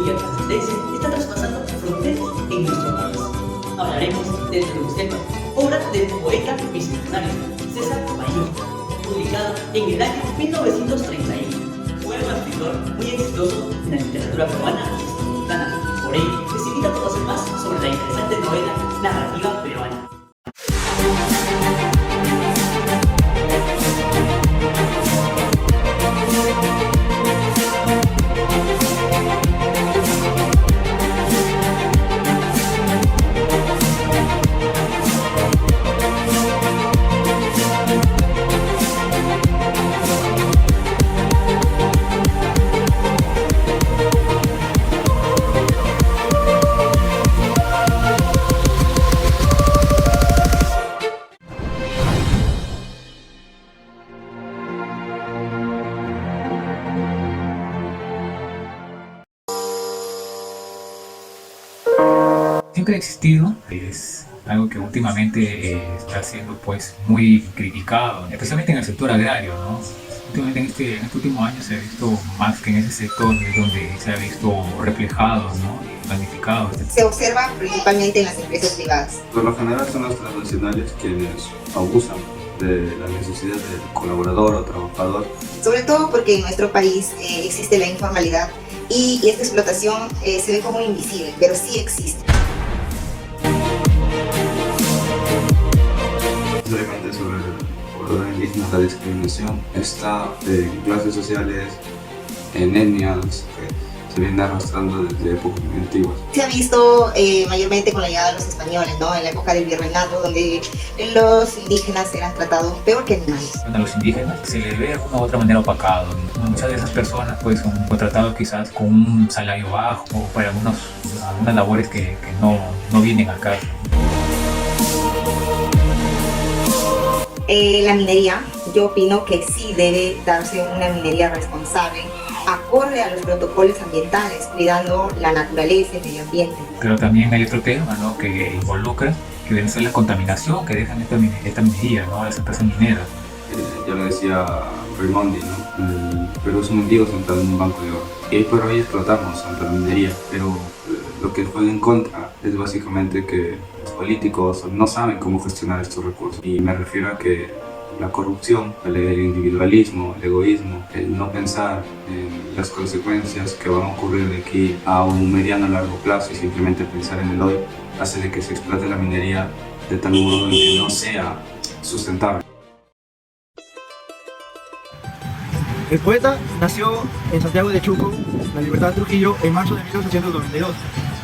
cuya trascendencia está traspasando fronteras en nuestro país. Hablaremos de Tolustepa, obra del poeta bicentenario César Vallejo, publicada en el año 1931. Fue un escritor muy exitoso en la literatura peruana y hispanoamericana. Por ello, les invito a conocer más sobre la interesante novela narrativa peruana. Siempre ha existido, es algo que últimamente está siendo pues muy criticado, especialmente en el sector agrario, ¿no? Últimamente en este último año se ha visto más que en ese sector es donde se ha visto reflejado, ¿no? Y magnificado. Se observa principalmente en las empresas privadas. Por lo general son los transnacionales quienes abusan de la necesidad del colaborador o trabajador. Sobre todo porque en nuestro país existe la informalidad y esta explotación se ve como invisible, pero sí existe. Especialmente sobre el pueblo indígena, la discriminación está en clases sociales, en etnias, que se viene arrastrando desde épocas muy antiguas. Se ha visto mayormente con la llegada de los españoles, ¿no? En la época del virreinato, donde los indígenas eran tratados peor que animales. A los indígenas se les ve de alguna u otra manera opacado, ¿no? Muchas de esas personas pues son contratados quizás con un salario bajo o para algunas labores que no vienen acá. La minería, yo opino que sí debe darse una minería responsable, acorde a los protocolos ambientales, cuidando la naturaleza y el medio ambiente. Pero también hay otro tema, ¿no? Que involucra, que debe ser la contaminación que dejan esta minería, ¿no? Las empresas mineras. Ya lo decía Raimondi, ¿no? El Perú es un mendigo sentado en un banco de oro. Y hoy por hoy explotamos ante la minería, pero lo que juega en contra es básicamente que los políticos no saben cómo gestionar estos recursos. Y me refiero a que la corrupción, el individualismo, el egoísmo, el no pensar en las consecuencias que van a ocurrir de aquí a un mediano o largo plazo y simplemente pensar en el hoy, hace de que se explote la minería de tal modo en que no sea sustentable. El poeta nació en Santiago de Chuco, La Libertad, Trujillo, en marzo de 1892.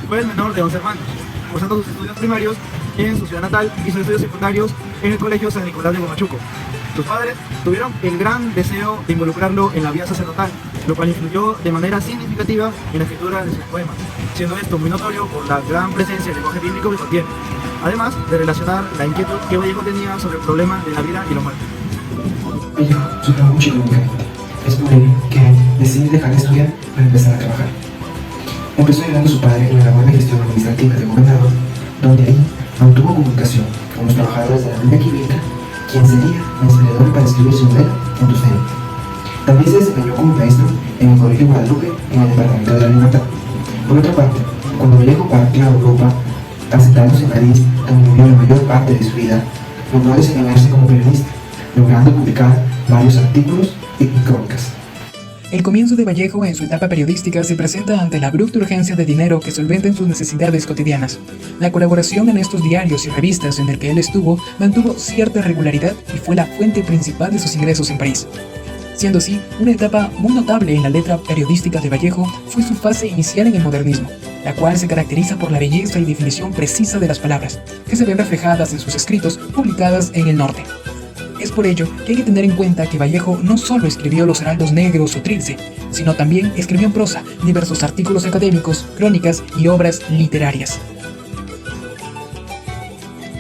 Fue el menor de 11 hermanos. Cursando sus estudios primarios en su ciudad natal y sus estudios secundarios en el Colegio San Nicolás de Huamachuco. Sus padres tuvieron el gran deseo de involucrarlo en la vida sacerdotal, lo cual influyó de manera significativa en la escritura de sus poemas, siendo esto muy notorio por la gran presencia del lenguaje bíblico que contiene, además de relacionar la inquietud que Vallejo tenía sobre el problema de la vida y la muerte. Vallejo sufrió mucho económicamente. Es por ello que decidió dejar de estudiar para empezar a trabajar. Empezó ayudando a su padre en la labor de gestión administrativa del gobernador, donde ahí mantuvo comunicación con los trabajadores de la mina química, quien sería el inspirador para escribir su novela Contustero. También se desempeñó como maestro en el Colegio Guadalupe en el departamento de la Libertad. Por otra parte, cuando Vallejo partió a Europa, asentándose en París, donde vivió la mayor parte de su vida, logró desempeñarse como periodista, logrando publicar varios artículos y crónicas. El comienzo de Vallejo en su etapa periodística se presenta ante la abrupta urgencia de dinero que solventen sus necesidades cotidianas. La colaboración en estos diarios y revistas en el que él estuvo mantuvo cierta regularidad y fue la fuente principal de sus ingresos en París. Siendo así, una etapa muy notable en la letra periodística de Vallejo fue su fase inicial en el modernismo, la cual se caracteriza por la belleza y definición precisa de las palabras, que se ven reflejadas en sus escritos publicadas en el norte. Es por ello que hay que tener en cuenta que Vallejo no solo escribió Los Heraldos Negros o Trilce, sino también escribió en prosa diversos artículos académicos, crónicas y obras literarias.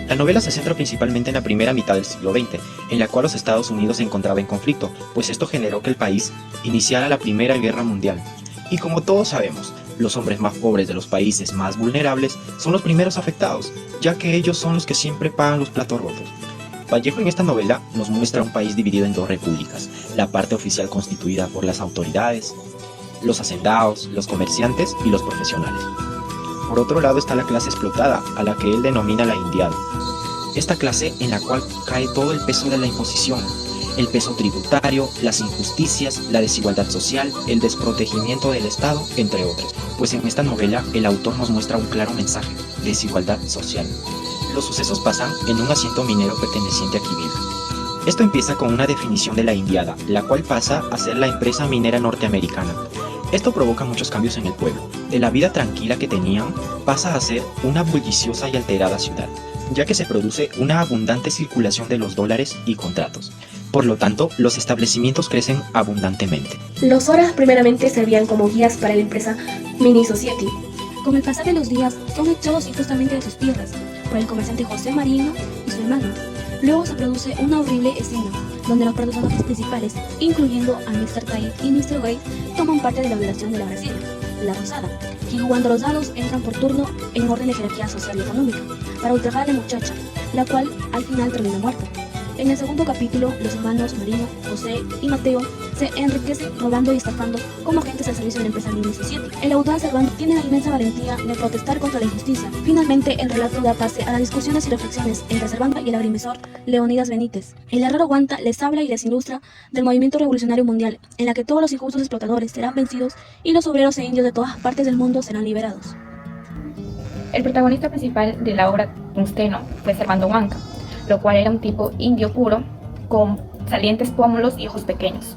La novela se centra principalmente en la primera mitad del siglo XX, en la cual los Estados Unidos se encontraba en conflicto, pues esto generó que el país iniciara la Primera Guerra Mundial. Y como todos sabemos, los hombres más pobres de los países más vulnerables son los primeros afectados, ya que ellos son los que siempre pagan los platos rotos. Vallejo en esta novela nos muestra un país dividido en dos repúblicas, la parte oficial constituida por las autoridades, los hacendados, los comerciantes y los profesionales. Por otro lado está la clase explotada, a la que él denomina la indiada. Esta clase en la cual cae todo el peso de la imposición, el peso tributario, las injusticias, la desigualdad social, el desprotegimiento del Estado, entre otros. Pues en esta novela el autor nos muestra un claro mensaje: desigualdad social. Los sucesos pasan en un asiento minero perteneciente a Quivilca. Esto empieza con una definición de la indiada, la cual pasa a ser la empresa minera norteamericana. Esto provoca muchos cambios en el pueblo. De la vida tranquila que tenían, pasa a ser una bulliciosa y alterada ciudad, ya que se produce una abundante circulación de los dólares y contratos. Por lo tanto, los establecimientos crecen abundantemente. Los horas primeramente servían como guías para la empresa Mini Society. Con el pasar de los días, son echados injustamente de sus tierras por el comerciante José Marino y su hermano. Luego se produce una horrible escena, donde los personajes principales, incluyendo a Mr. Tide y Mr. White, toman parte de la violación de la brasileña, la Rosada, quien jugando a los dados entran por turno en orden de jerarquía social y económica, para ultrajar a la muchacha, la cual al final termina muerta. En el segundo capítulo, los hermanos Marino, José y Mateo se enriquecen robando y estafando como agentes al servicio de la empresa Mini Society. El autor Cervantes tiene la inmensa valentía de protestar contra la injusticia. Finalmente, el relato da pase a las discusiones y reflexiones entre Cervantes y el agrimensor Leonidas Benítez. El herrero Guanta les habla y les ilustra del movimiento revolucionario mundial, en la que todos los injustos explotadores serán vencidos y los obreros e indios de todas partes del mundo serán liberados. El protagonista principal de la obra Tungsteno fue Servando Huanca, lo cual era un tipo indio puro, con salientes pómulos y ojos pequeños.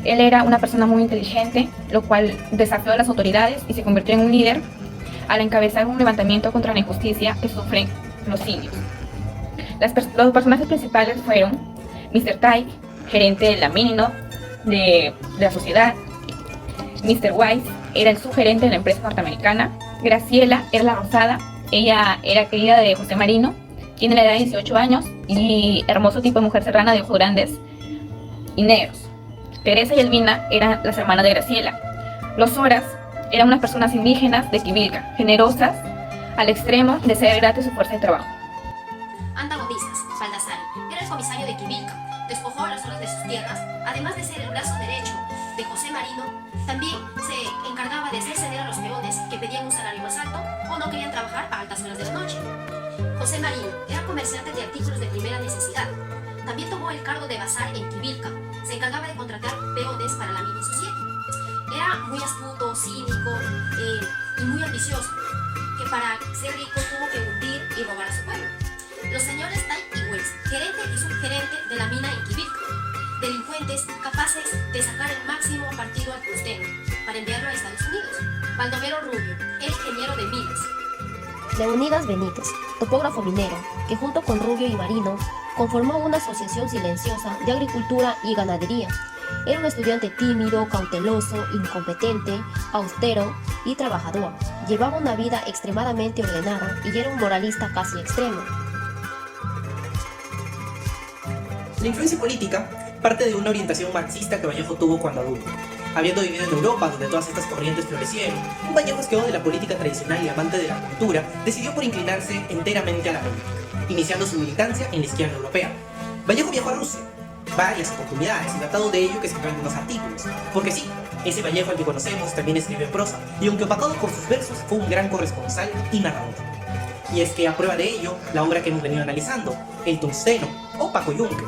Él era una persona muy inteligente, lo cual desafió a las autoridades y se convirtió en un líder al encabezar un levantamiento contra la injusticia que sufren los indios. Los personajes principales fueron Mr. Tyke, gerente de la Minino de la sociedad. Mr. Wise era el subgerente de la empresa norteamericana. Graciela era la Rosada, ella era querida de José Marino. Tiene la edad de 18 años y hermoso tipo de mujer serrana de ojos grandes y negros. Teresa y Elvina eran las hermanas de Graciela. Los Horas eran unas personas indígenas de Quivilca, generosas al extremo de ser gratis su fuerza de trabajo. Antagonistas, Baldassari era el comisario de Quivilca, despojó a las Horas de sus tierras, además de ser el brazo derecho de José Marino, también se encargaba de hacer ceder a los peones que pedían un salario más alto o no querían trabajar a altas horas de la noche. José Marino era comerciante de artículos de primera necesidad. También tomó el cargo de bazar en Quivilca. Se encargaba de contratar peones para la Mini Society. Era muy astuto, cínico y muy ambicioso, que para ser rico tuvo que hundir y robar a su pueblo. Los señores Tyke y Wells, gerente y subgerente de la mina en Quivilca. Delincuentes capaces de sacar el máximo partido al tungsteno para enviarlo a Estados Unidos. Baldomero Rubio, el ingeniero de minas. Leonidas Benítez, topógrafo minero, que junto con Rubio y Marino conformó una asociación silenciosa de agricultura y ganadería. Era un estudiante tímido, cauteloso, incompetente, austero y trabajador. Llevaba una vida extremadamente ordenada y era un moralista casi extremo. La influencia política parte de una orientación marxista que Vallejo tuvo cuando adulto. Habiendo vivido en Europa, donde todas estas corrientes florecieron, un Vallejo asqueado de la política tradicional y amante de la cultura, decidió por inclinarse enteramente a la política, iniciando su militancia en la izquierda europea. Vallejo viajó a Rusia varias oportunidades y tratado de ello que escribió algunos artículos, porque sí, ese Vallejo al que conocemos también escribió en prosa, y aunque opacado por sus versos, fue un gran corresponsal y narrador. Y es que a prueba de ello, la obra que hemos venido analizando, El Tungsteno o Paco Yunque.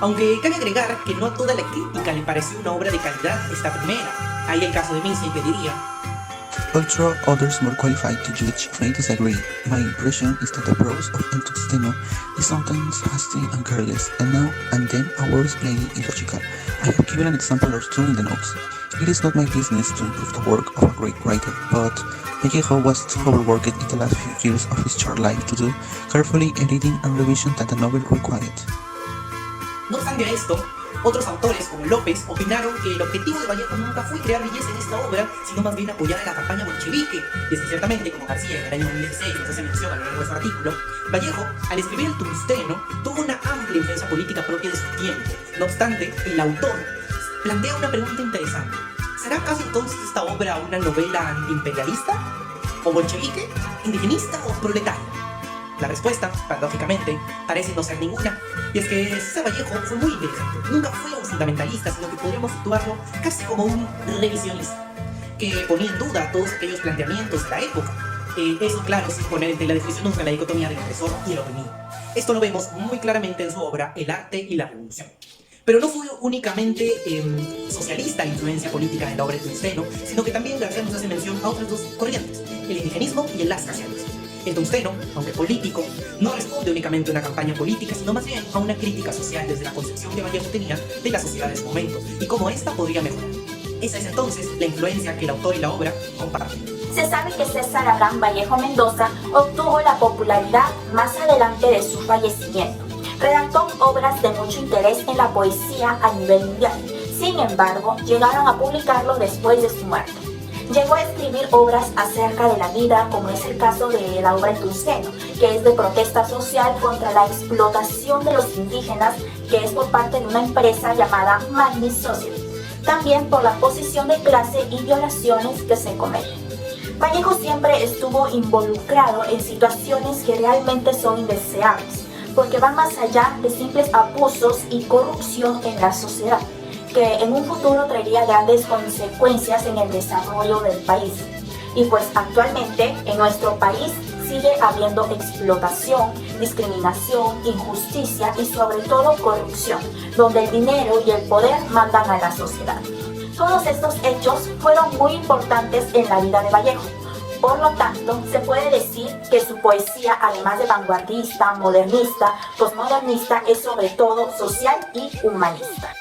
Aunque cabe agregar que no a toda la crítica le pareció una obra de calidad esta primera. Hay el caso de Mincy que diría: Although others more qualified to judge may disagree, my impression is that the prose of El Tungsteno is sometimes hasty and careless, and now and then a word is plainly illogical. I have given an example or two in the notes. It is not my business to improve the work of a great writer, but Vallejo was too overworked in the last few years of his short life to do carefully editing and revision that the novel required. No obstante a esto, otros autores como López opinaron que el objetivo de Vallejo nunca fue crear belleza en esta obra, sino más bien apoyar a la campaña bolchevique. Y es que ciertamente, como García en el año 2016 nos hace mención a lo largo de su artículo, Vallejo, al escribir El Tungsteno, tuvo una amplia influencia política propia de su tiempo. No obstante, el autor plantea una pregunta interesante. ¿Será acaso entonces esta obra una novela antiimperialista? ¿O bolchevique? ¿Indigenista o proletaria? La respuesta, paradójicamente, parece no ser ninguna. Y es que César Vallejo fue muy inteligente. Nunca fue un fundamentalista, sino que podríamos situarlo casi como un revisionista, que ponía en duda todos aquellos planteamientos de la época. Eso, claro, sin poner en tela de juicio nunca la dicotomía del opresor y el oprimido. Esto lo vemos muy claramente en su obra El arte y la revolución. Pero no fue únicamente socialista la influencia política en la obra de Tungsteno, sino que también García nos hace mención a otras dos corrientes, el indigenismo y el lascasianismo. El Tungsteno, aunque político, no responde únicamente a una campaña política, sino más bien a una crítica social desde la concepción que Vallejo tenía de la sociedad de su momento y cómo ésta podría mejorar. Esa es entonces la influencia que el autor y la obra comparten. Se sabe que César Abraham Vallejo Mendoza obtuvo la popularidad más adelante de su fallecimiento. Redactó obras de mucho interés en la poesía a nivel mundial. Sin embargo, llegaron a publicarlo después de su muerte. Llegó a escribir obras acerca de la vida, como es el caso de la obra El Tungsteno, que es de protesta social contra la explotación de los indígenas, que es por parte de una empresa llamada Magnis Society. También por la posición de clase y violaciones que se cometen. Vallejo siempre estuvo involucrado en situaciones que realmente son indeseables, porque van más allá de simples abusos y corrupción en la sociedad, que en un futuro traería grandes consecuencias en el desarrollo del país. Y pues actualmente en nuestro país sigue habiendo explotación, discriminación, injusticia y sobre todo corrupción, donde el dinero y el poder mandan a la sociedad. Todos estos hechos fueron muy importantes en la vida de Vallejo. Por lo tanto, se puede decir que su poesía, además de vanguardista, modernista, posmodernista, es sobre todo social y humanista.